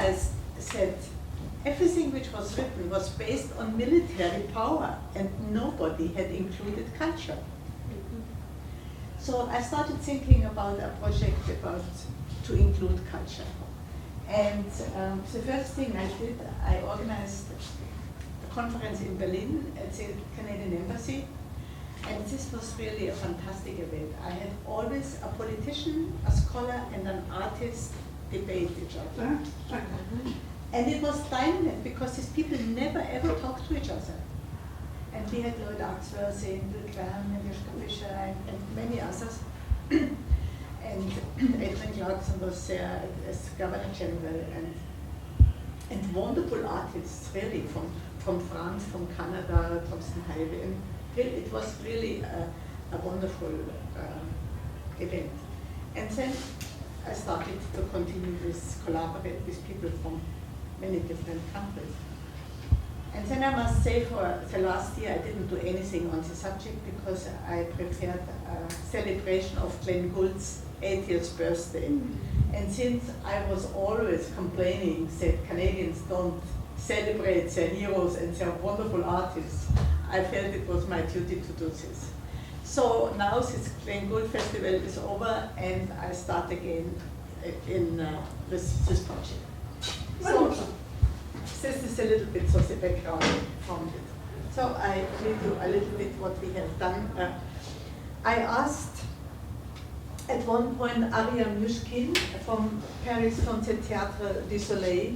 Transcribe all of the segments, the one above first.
I said, everything which was written was based on military power, and nobody had included culture. So I started thinking about a project to include culture. And the first thing I did, I organized a conference in Berlin at the Canadian Embassy. And this was really a fantastic event. I had always a politician, a scholar, and an artist debate each other. And it was dynamic because these people never ever talked to each other. And we had Lloyd Axworthy and Verklärt and Giorgio Fischer and many others. And Adrian Clarkson was there as Governor General, and wonderful artists really from France, from Canada, Thomson Highway. And it was really a wonderful event. And then I started to continue this, collaborate with people from many different countries. And then I must say for the last year I didn't do anything on the subject because I prepared a celebration of Glenn Gould's 80th birthday. And since I was always complaining that Canadians don't celebrate their heroes and their wonderful artists, I felt it was my duty to do this. So now this Glenn Gould Festival is over and I start again with this project. So this is a little bit of the background from it. So I read you a little bit what we have done. I asked at one point Ariane Mushkin from Paris, from the Théâtre du Soleil,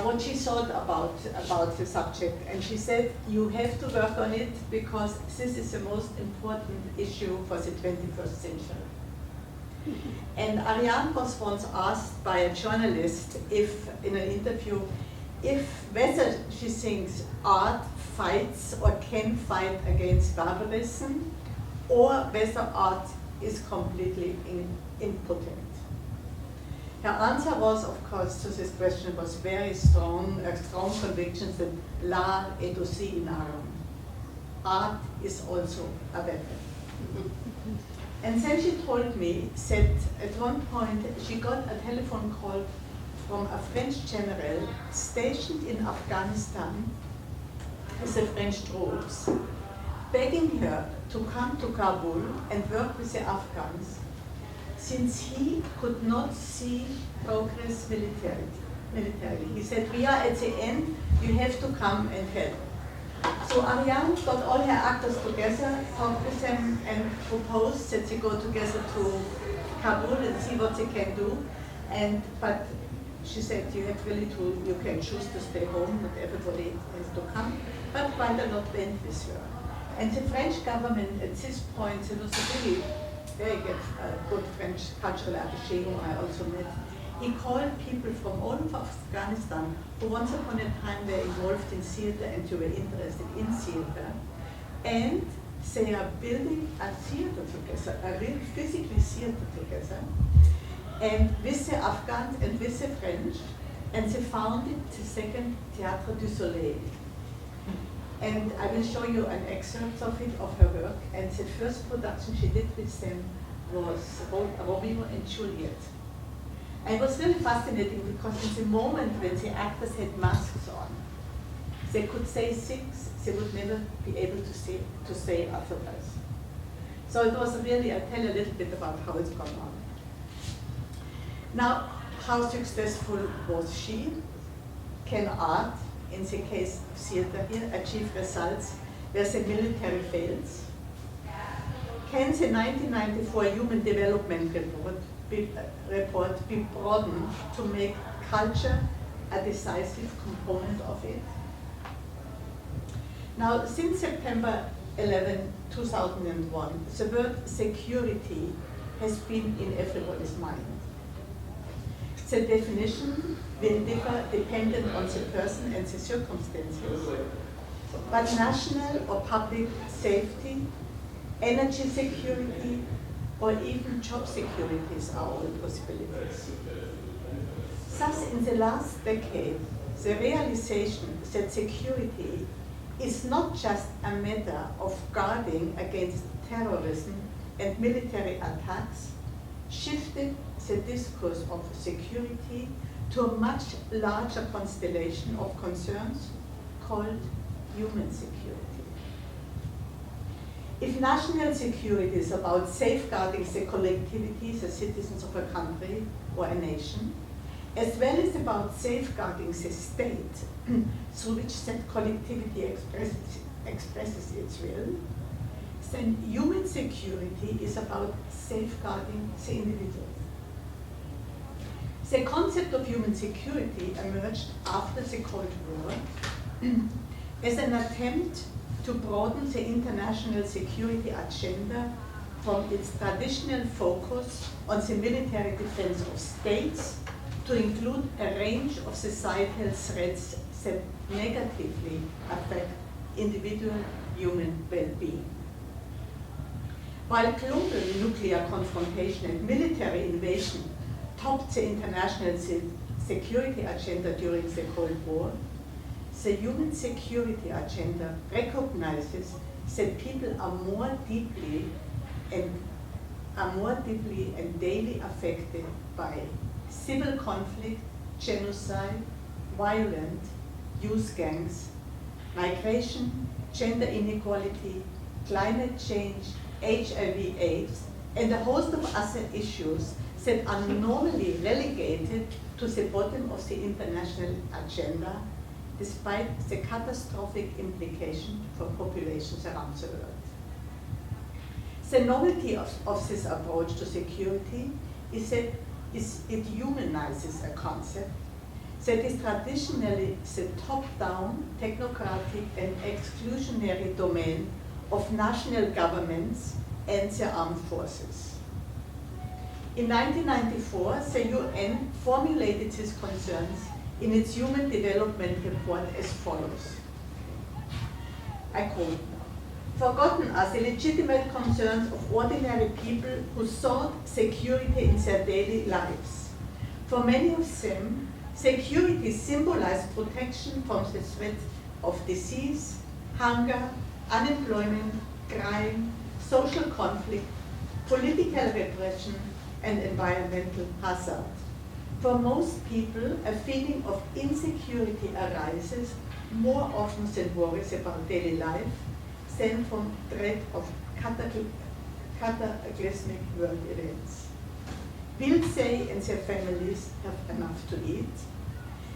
what she thought about the subject. And she said, you have to work on it because this is the most important issue for the 21st century. And Ariane was once asked by a journalist if, in an interview, whether she thinks art fights or can fight against barbarism, or whether art is completely impotent. Her answer was, of course, to this question was very strong conviction that l'art est aussi une arme. Art is also a weapon. And then she told me that at one point she got a telephone call from a French general stationed in Afghanistan with the French troops, begging her to come to Kabul and work with the Afghans, since he could not see progress militarily. He said, we are at the end, you have to come and help. So Ariane got all her actors together, talked with them, and proposed that they go together to Kabul and see what they can do. But she said, you can choose to stay home, not everybody has to come, but quite a lot went with her. And the French government at this point, there was a really very good French cultural attaché whom I also met. He called people from all of Afghanistan who once upon a time were involved in theater and who were interested in theater. And they are building a theater together, a real physically theater together, and with the Afghans and with the French, and they founded the second Théâtre du Soleil. And I will show you an excerpt of it, of her work, and the first production she did with them was Romeo and Juliet. And it was really fascinating because in the moment when the actors had masks on, they could say things they would never be able to say otherwise. So it was really, I'll tell you a little bit about how it's gone on. Now, how successful was she? Can art, in the case of theater here, achieve results where the military fails? Can the 1994 Human Development Report be broadened to make culture a decisive component of it? Now, since September 11, 2001, the word security has been in everybody's mind. The definition will differ dependent on the person and the circumstances, but national or public safety, energy security, or even job securities are all possibilities. Thus, in the last decade, the realization that security is not just a matter of guarding against terrorism and military attacks shifted the discourse of security to a much larger constellation of concerns called human security. If national security is about safeguarding the collectivities, the citizens of a country or a nation, as well as about safeguarding the state through which that collectivity expresses its will, then human security is about safeguarding the individual. The concept of human security emerged after the Cold War as an attempt to broaden the international security agenda from its traditional focus on the military defense of states to include a range of societal threats that negatively affect individual human well-being. While global nuclear confrontation and military invasion topped the international security agenda during the Cold War, the human security agenda recognizes that people are more deeply and daily affected by civil conflict, genocide, violent youth gangs, migration, gender inequality, climate change, HIV/AIDS, and a host of other issues that are normally relegated to the bottom of the international agenda, despite the catastrophic implication for populations around the world. The novelty of this approach to security is that it humanizes a concept that is traditionally the top-down, technocratic, and exclusionary domain of national governments and their armed forces. In 1994, the UN formulated these concerns in its Human Development Report as follows. I quote now: "Forgotten are the legitimate concerns of ordinary people who sought security in their daily lives. For many of them, security symbolized protection from the threat of disease, hunger, unemployment, crime, social conflict, political repression, and environmental hazard. For most people, a feeling of insecurity arises more often than worries about daily life than from dread of cataclysmic world events. Will they and their families have enough to eat?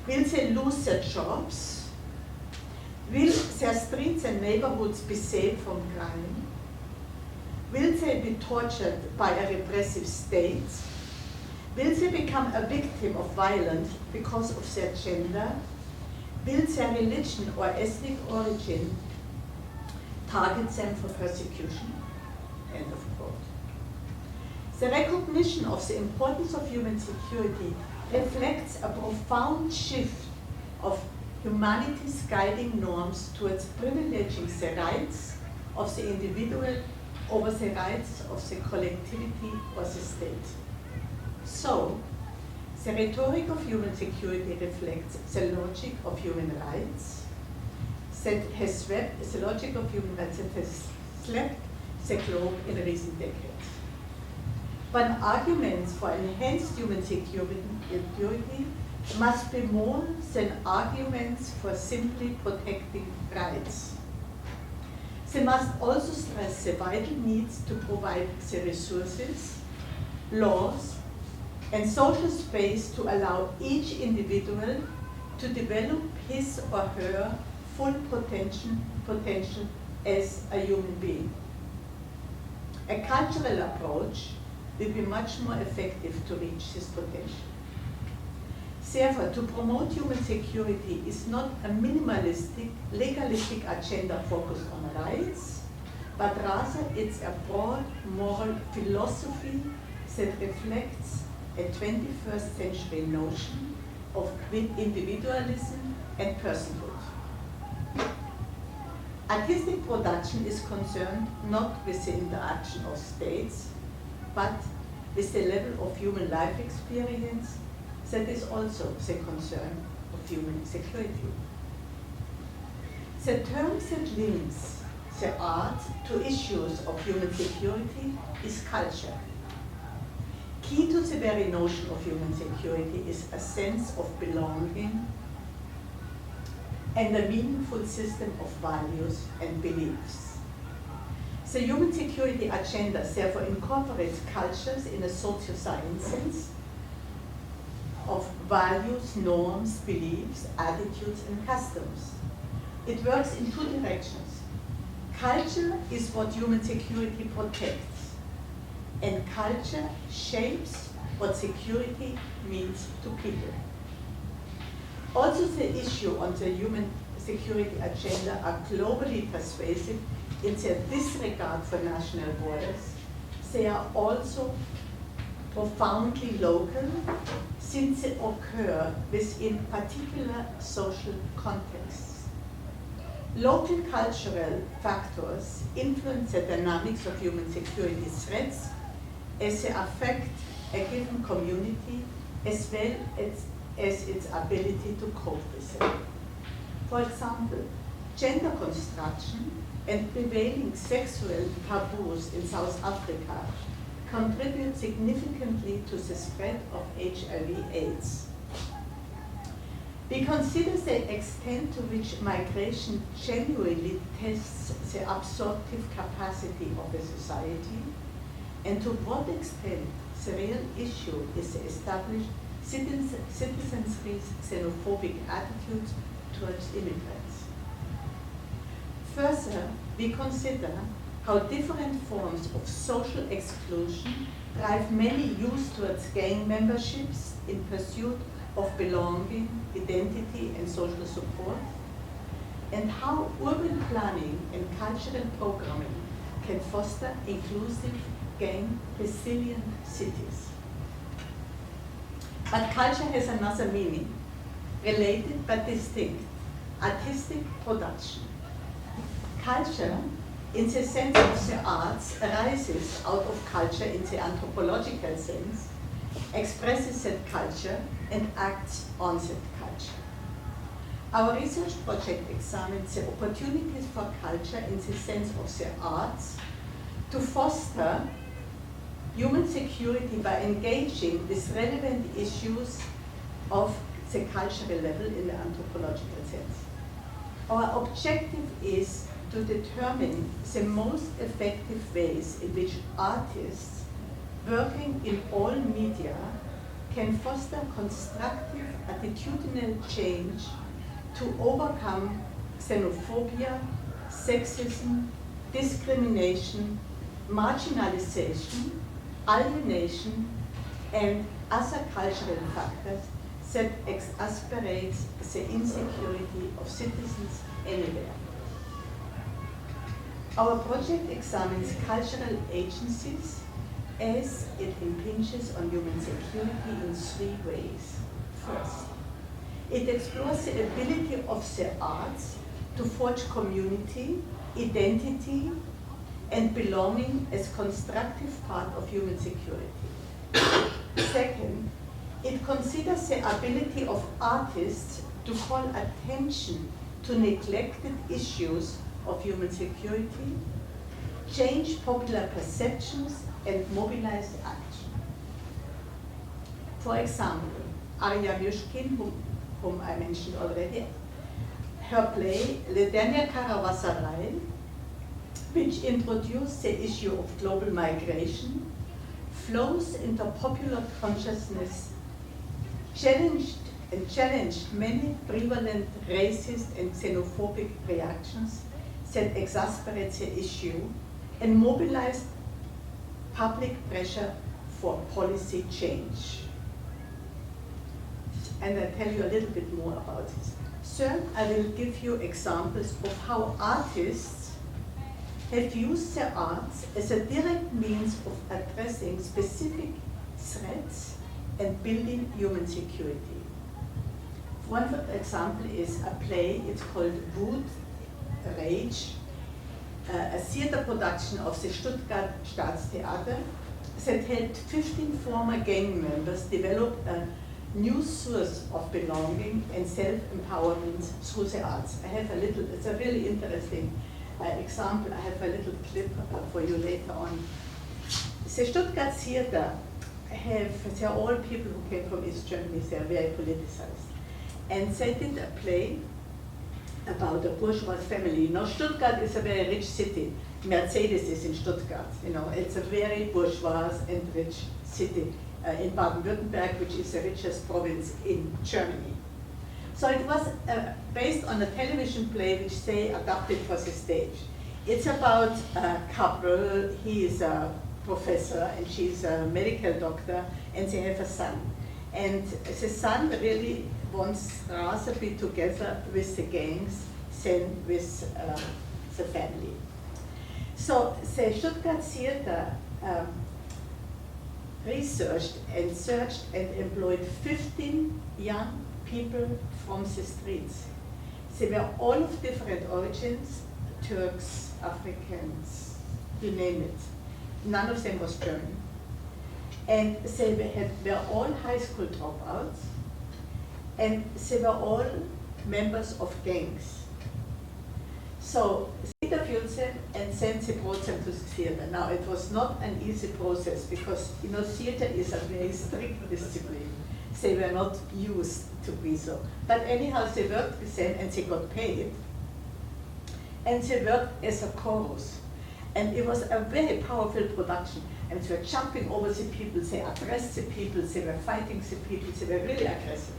Will they lose their jobs? Will their streets and neighborhoods be safe from crime? Will they be tortured by a repressive state? Will they become a victim of violence because of their gender? Will their religion or ethnic origin target them for persecution?" End of quote. The recognition of the importance of human security reflects a profound shift of humanity's guiding norms towards privileging the rights of the individual over the rights of the collectivity or the state. So, the rhetoric of human security reflects the logic of human rights that has swept the logic of human rights that has swept the globe in recent decades. But arguments for enhanced human security must be more than arguments for simply protecting rights. They must also stress the vital needs to provide the resources, laws, and social space to allow each individual to develop his or her full potential as a human being. A cultural approach will be much more effective to reach this potential. Therefore, to promote human security is not a minimalistic, legalistic agenda focused on rights, but rather it's a broad moral philosophy that reflects a 21st century notion of individualism and personhood. Artistic production is concerned not with the interaction of states, but with the level of human life experience that is also the concern of human security. The term that links the art to issues of human security is culture. key to the very notion of human security is a sense of belonging and a meaningful system of values and beliefs. The human security agenda therefore incorporates cultures in a socio-science sense of values, norms, beliefs, attitudes, and customs. It works in two directions. Culture is what human security protects, and culture shapes what security means to people. Also, the issue on the human security agenda are globally pervasive in their disregard for national borders. They are also profoundly local, since they occur within particular social contexts. Local cultural factors influence the dynamics of human security threats as they affect a given community as well as its ability to cope with it. For example, gender construction and prevailing sexual taboos in South Africa contribute significantly to the spread of HIV/AIDS. We consider the extent to which migration genuinely tests the absorptive capacity of a society, and to what extent the real issue is the established citizenry's xenophobic attitudes towards immigrants. Further, we consider how different forms of social exclusion drive many youth towards gang memberships in pursuit of belonging, identity, and social support, and how urban planning and cultural programming can foster inclusive, gang-resilient cities. But culture has another meaning, related but distinct: artistic production. Culture, in the sense of the arts, arises out of culture in the anthropological sense, expresses that culture, and acts on that culture. Our research project examines the opportunities for culture in the sense of the arts to foster human security by engaging with relevant issues of the cultural level in the anthropological sense. Our objective is to determine the most effective ways in which artists working in all media can foster constructive attitudinal change to overcome xenophobia, sexism, discrimination, marginalization, alienation, and other cultural factors that exacerbate the insecurity of citizens anywhere. Our project examines cultural agencies as it impinges on human security in three ways. First, it explores the ability of the arts to forge community, identity, and belonging as constructive part of human security. Second, it considers the ability of artists to call attention to neglected issues of human security, change popular perceptions, and mobilize action. For example, Arya Myshkin, whom I mentioned already, her play Le Dernier Caravanserai, which introduced the issue of global migration, flows into popular consciousness, challenged many prevalent racist and xenophobic reactions that exacerbate the issue, and mobilized public pressure for policy change. And I'll tell you a little bit more about this. Third, I will give you examples of how artists have used the arts as a direct means of addressing specific threats and building human security. One example is a play, it's called Wut, Rage, a theater production of the Stuttgart Staatstheater that helped 15 former gang members develop a new source of belonging and self-empowerment through the arts. I have a little, it's a really interesting example. I have a little clip for you later on. The Stuttgart Theater they're all people who came from East Germany, they are very politicized. And they did a play about a bourgeois family. Now Stuttgart is a very rich city. Mercedes is in Stuttgart, it's a very bourgeois and rich city in Baden-Württemberg, which is the richest province in Germany. So it was based on a television play which they adapted for the stage. It's about a couple, he is a professor and she's a medical doctor, and they have a son. And the son really wants rather be together with the gangs than with the family. So the Stuttgart Theater researched and searched and employed 15 young people from the streets. They were all of different origins, Turks, Africans, you name it. None of them was German. And they were all high school dropouts, and they were all members of gangs. So they interviewed them and then they brought them to the theater. Now it was not an easy process because theater is a very strict discipline. They were not used to be so. But anyhow, they worked with them and they got paid. And they worked as a chorus. And it was a very powerful production. And they were jumping over the people, they addressed the people, they were fighting the people, they were really aggressive.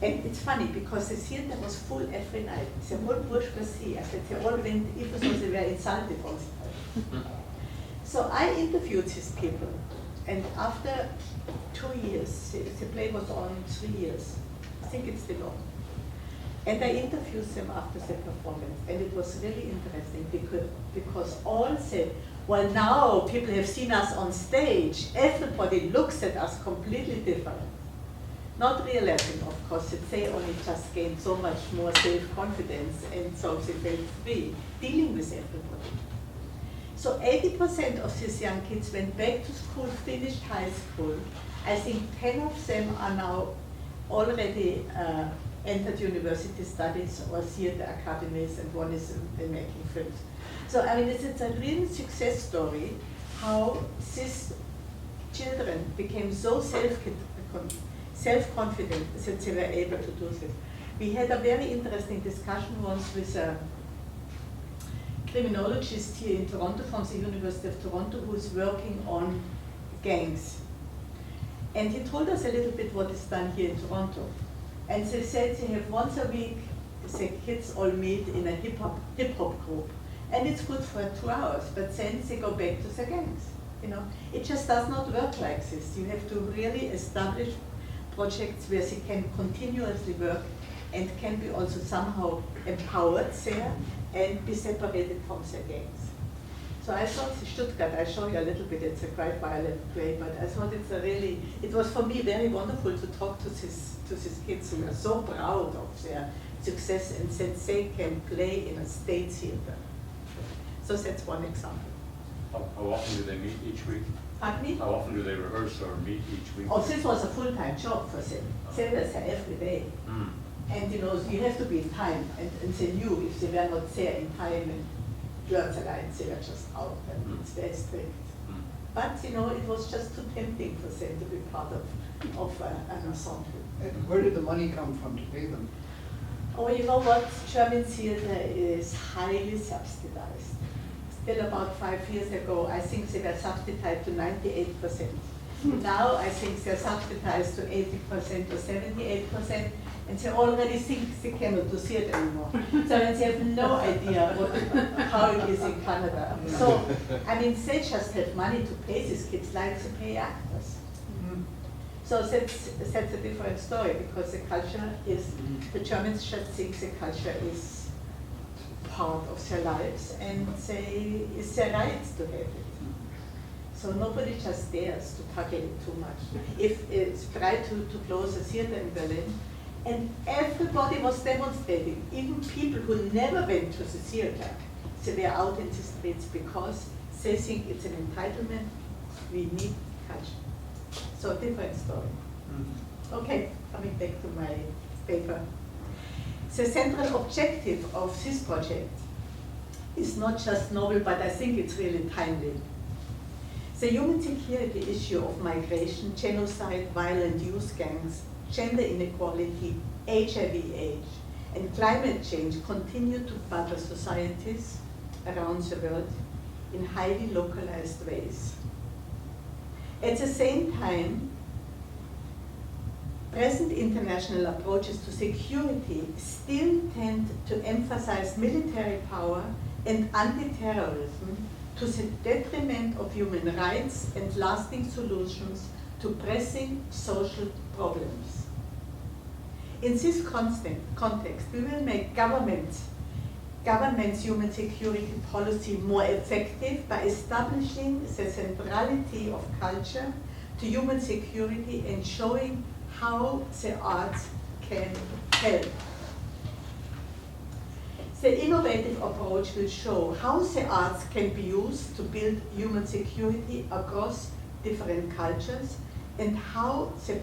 And it's funny because the theater was full every night. The whole bourgeoisie, they all went, even though they were insulted all the time. So I interviewed these people. And after 2 years, the play was on 3 years. I think it's still on. And I interviewed them after the performance, and it was really interesting because all said, well, now people have seen us on stage, everybody looks at us completely different. Not realizing, of course, that they only just gained so much more self-confidence, and so they felt free dealing with everybody. So 80% of these young kids went back to school, finished high school. I think 10 of them are now already entered university studies or theater academies, and one is in making films. So I mean, it's a real success story how these children became so self-confident that they were able to do this. We had a very interesting discussion once with a criminologist here in Toronto from the University of Toronto who is working on gangs. And he told us a little bit what is done here in Toronto. And they said they have once a week, the kids all meet in a hip-hop group. And it's good for 2 hours, but then they go back to the gangs. It just does not work like this. You have to really establish projects where they can continuously work and can be also somehow empowered there and be separated from the gangs. So I thought Stuttgart, I show you a little bit, it's a quite violent play, but I thought it was for me very wonderful to talk to these kids who are so proud of their success and that they can play in a state theater. So that's one example. How often do they meet each week? Pardon me? How often do they rehearse or meet each week? Oh, this was a full-time job for them. They were there every day. Mm. And you have to be in time, and they knew if they were not there in time and learned the lines, they were just out, and it's very strict. Mm. But it was just too tempting for them to be part of an ensemble. And where did the money come from to pay them? Oh, you know what? German theater is highly subsidized. Still about 5 years ago, I think they were subsidized to 98%. Now I think they're subsidized to 80% or 78%, and they already think they cannot do theater anymore. So they have no idea how it is in Canada. So, I mean, they just have money to pay these kids like they pay actors. So that's a different story, because the culture is, the Germans just think the culture is part of their lives, and it's their right to have it. So nobody just dares to tackle it too much. If it's tried to close a theater in Berlin, and everybody was demonstrating, even people who never went to the theater, they were out in the streets because they think it's an entitlement, we need culture. So different story. Okay, coming back to my paper. The central objective of this project is not just novel, but I think it's really timely. The human security issue of migration, genocide, violent youth gangs, gender inequality, HIV/AIDS, and climate change continue to bother societies around the world in highly localized ways. At the same time, present international approaches to security still tend to emphasize military power and anti-terrorism to the detriment of human rights and lasting solutions to pressing social problems. In this context, we will make government's human security policy more effective by establishing the centrality of culture to human security and showing how the arts can help. The innovative approach will show how the arts can be used to build human security across different cultures and how this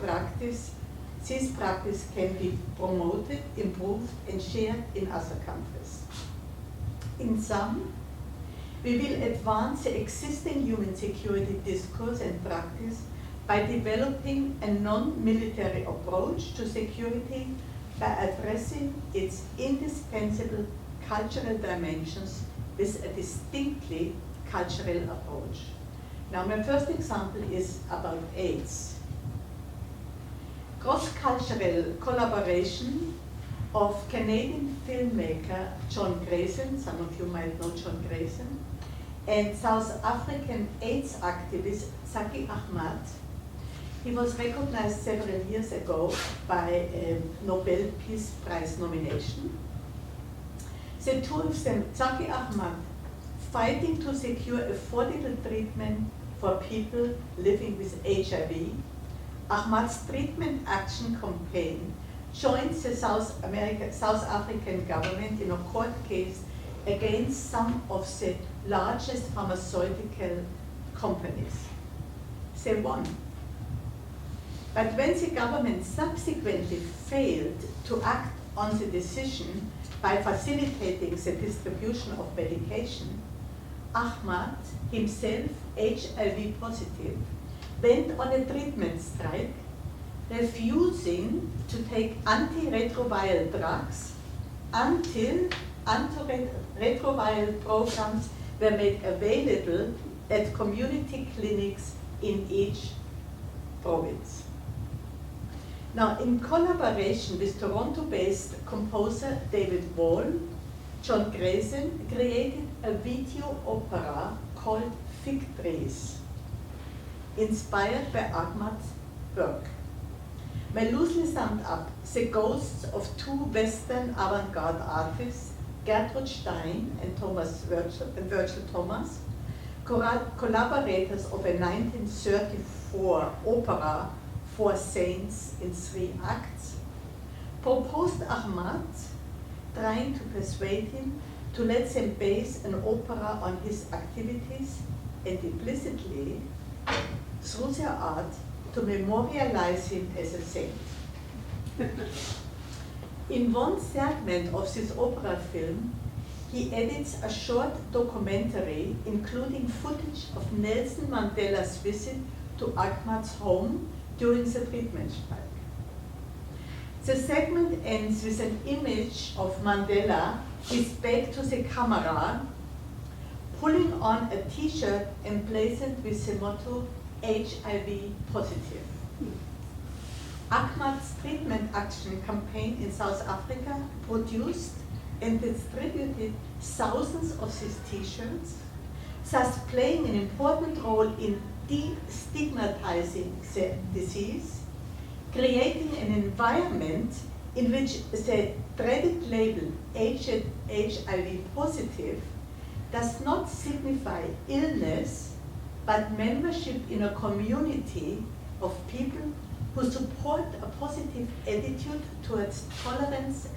practice can be promoted, improved, and shared in other countries. In sum, we will advance the existing human security discourse and practice by developing a non-military approach to security by addressing its indispensable cultural dimensions with a distinctly cultural approach. Now, my first example is about AIDS. Cross-cultural collaboration of Canadian filmmaker John Grayson, some of you might know John Grayson, and South African AIDS activist Zaki Ahmad. He was recognized several years ago by a Nobel Peace Prize nomination. The two of them, Zaki Ahmad, fighting to secure affordable treatment for people living with HIV. Ahmad's treatment action campaign joined the South African government in a court case against some of the largest pharmaceutical companies. They won. But when the government subsequently failed to act on the decision by facilitating the distribution of medication, Ahmad, himself HIV positive, went on a treatment strike, refusing to take antiretroviral drugs until antiretroviral programs were made available at community clinics in each province. Now, in collaboration with Toronto-based composer David Wall, John Grayson created a video opera called Fig Trees, inspired by Ahmad's work. May loosely summed up, the ghosts of two Western avant-garde artists, Gertrude Stein and Virgil Thomas, collaborators of a 1934 opera, Four Saints in 3 acts, proposed Ahmad, trying to persuade him to let them base an opera on his activities and implicitly, through their art, to memorialize him as a saint. In one segment of this opera film, he edits a short documentary including footage of Nelson Mandela's visit to Ahmad's home during the treatment strike. The segment ends with an image of Mandela, his back to the camera, pulling on a t-shirt emblazoned with the motto, HIV positive. Ahmad's treatment action campaign in South Africa produced and distributed thousands of these t-shirts, thus playing an important role in destigmatizing the disease, creating an environment in which the dreaded label HIV positive does not signify illness, but membership in a community of people who support a positive attitude towards tolerance